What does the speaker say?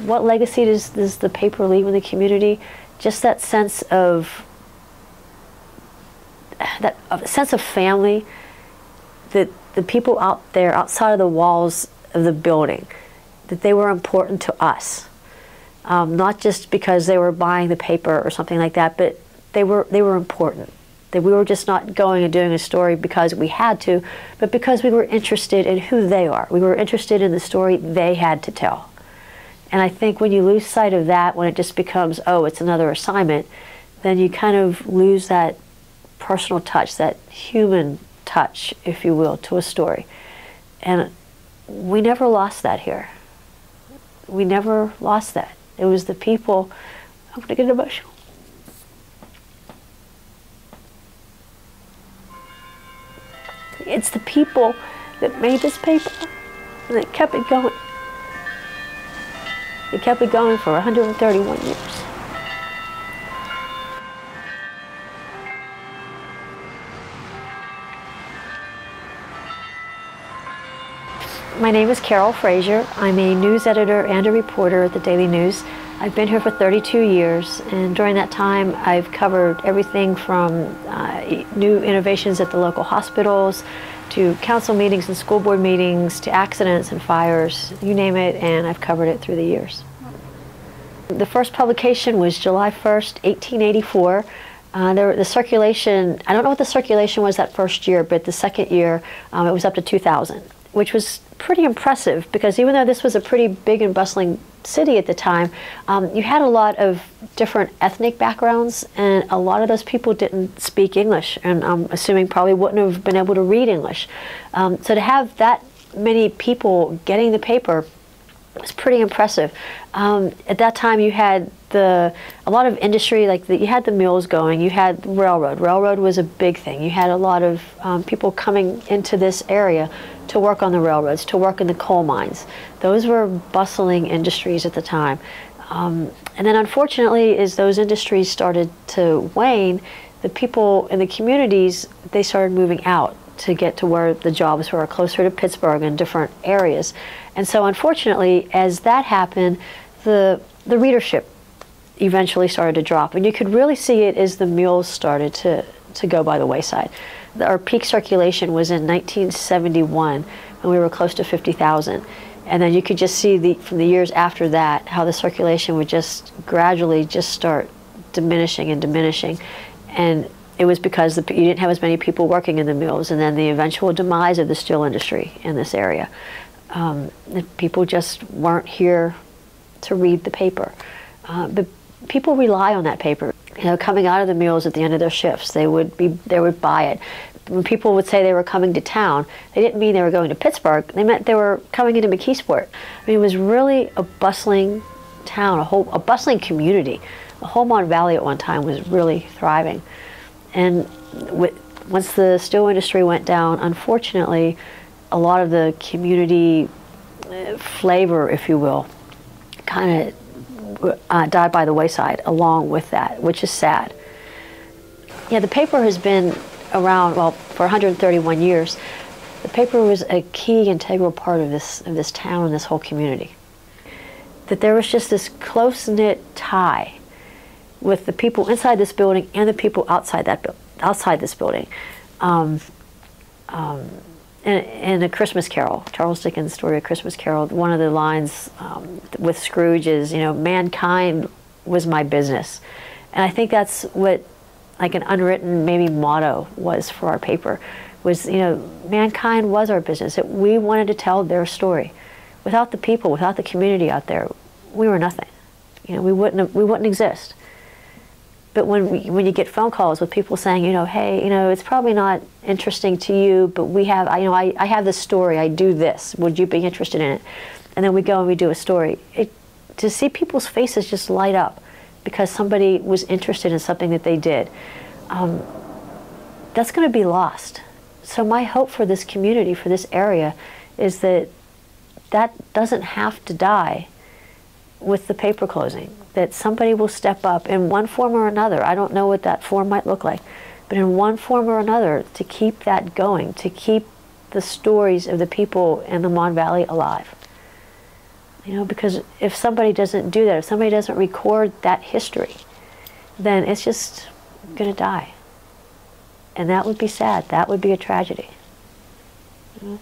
what legacy does the paper leave in the community? Just that sense of family, that the people out there outside of the walls of the building, that they were important to us, not just because they were buying the paper or something like that, but they were important. That we were just not going and doing a story because we had to, but because we were interested in who they are. We were interested in the story they had to tell. And I think when you lose sight of that, when it just becomes, oh, it's another assignment, then you kind of lose that personal touch, that human touch, if you will, to a story. And we never lost that here. We never lost that. It was the people. I'm going to get emotional. It's the people that made this paper, and they kept it going. They kept it going for 131 years. My name is Carol Frazier. I'm a news editor and a reporter at the Daily News. I've been here for 32 years, and during that time I've covered everything from new innovations at the local hospitals, to council meetings and school board meetings, to accidents and fires, you name it, and I've covered it through the years. The first publication was July 1st, 1884. The circulation, I don't know what the circulation was that first year, but the second year it was up to 2,000, which was pretty impressive, because even though this was a pretty big and bustling city at the time, you had a lot of different ethnic backgrounds, and a lot of those people didn't speak English, and I'm assuming probably wouldn't have been able to read English. So to have that many people getting the paper was pretty impressive. At that time you had a lot of industry, like you had the mills going, you had railroad. Railroad was a big thing. You had a lot of people coming into this area to work on the railroads, to work in the coal mines. Those were bustling industries at the time. And then unfortunately, as those industries started to wane, the people in the communities, they started moving out to get to where the jobs were, closer to Pittsburgh and different areas. And so unfortunately, as that happened, the readership eventually started to drop. And you could really see it as the mills started to go by the wayside. Our peak circulation was in 1971, when we were close to 50,000. And then you could just see from the years after that, how the circulation would just gradually just start diminishing and diminishing. And it was because you didn't have as many people working in the mills, and then the eventual demise of the steel industry in this area. People just weren't here to read the paper. But people rely on that paper. You know, coming out of the mills at the end of their shifts, they would buy it. When people would say they were coming to town, they didn't mean they were going to Pittsburgh. They meant they were coming into McKeesport. I mean, it was really a bustling town, a bustling community. The whole Mon Valley at one time was really thriving. And once the steel industry went down, unfortunately, a lot of the community flavor, if you will, kind of died by the wayside along with that, which is sad. Yeah, the paper has been around, well, for 131 years. The paper was a key, integral part of this town and this whole community. That there was just this close-knit tie with the people inside this building and the people outside this building. In A Christmas Carol, Charles Dickens' story, A Christmas Carol, one of the lines with Scrooge is, you know, mankind was my business. And I think that's what, like, an unwritten maybe motto was for our paper, was, you know, mankind was our business. That we wanted to tell their story. Without the people, without the community out there, we were nothing. You know, we wouldn't exist. But when you get phone calls with people saying, you know, hey, you know, it's probably not interesting to you, but we have, you know, I have this story, I do this, would you be interested in it? And then we go and we do a story. To see people's faces just light up because somebody was interested in something that they did, that's going to be lost. So my hope for this community, for this area, is that doesn't have to die with the paper closing, that somebody will step up in one form or another. I don't know what that form might look like, but in one form or another to keep that going, to keep the stories of the people in the Mon Valley alive. You know, because if somebody doesn't do that, if somebody doesn't record that history, then it's just going to die. And that would be sad. That would be a tragedy. You know?